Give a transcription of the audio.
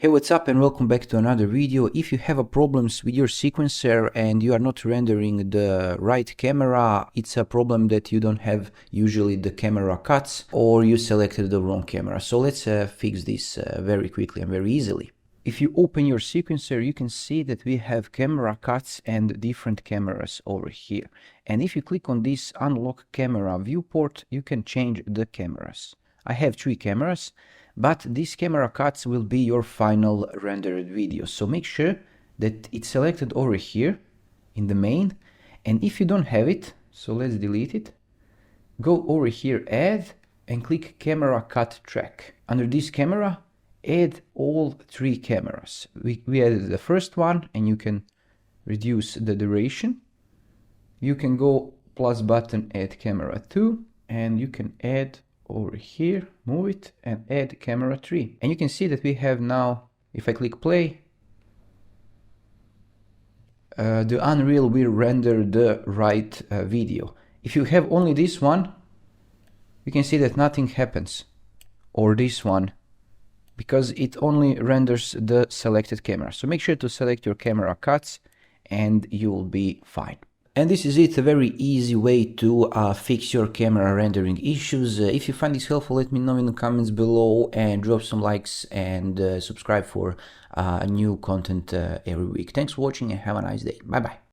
Hey, what's up and welcome back to another video. If you have problems with your sequencer and you are not rendering the right camera, it's a problem that you don't have usually the camera cuts or you selected the wrong camera. So let's fix this very quickly and very easily. If you open your sequencer, you can see that we have camera cuts and different cameras over here. And if you click on this unlock camera viewport, you can change the cameras. I have 3 cameras. But these camera cuts will be your final rendered video. So make sure that it's selected over here in the main. And if you don't have it, so let's delete it. Go over here, add, and click camera cut track. Under this camera, add all 3 cameras. We added the first one and you can reduce the duration. You can go plus button, add camera 2, and you can add over here, move it and add camera 3. And you can see that we have now, if I click play, the Unreal will render the right video. If you have only this one, you can see that nothing happens, or this one, because it only renders the selected camera. So make sure to select your camera cuts and you will be fine. And this is it, a very easy way to fix your camera rendering issues. If you find this helpful, let me know in the comments below and drop some likes and subscribe for new content every week. Thanks for watching and have a nice day. Bye bye.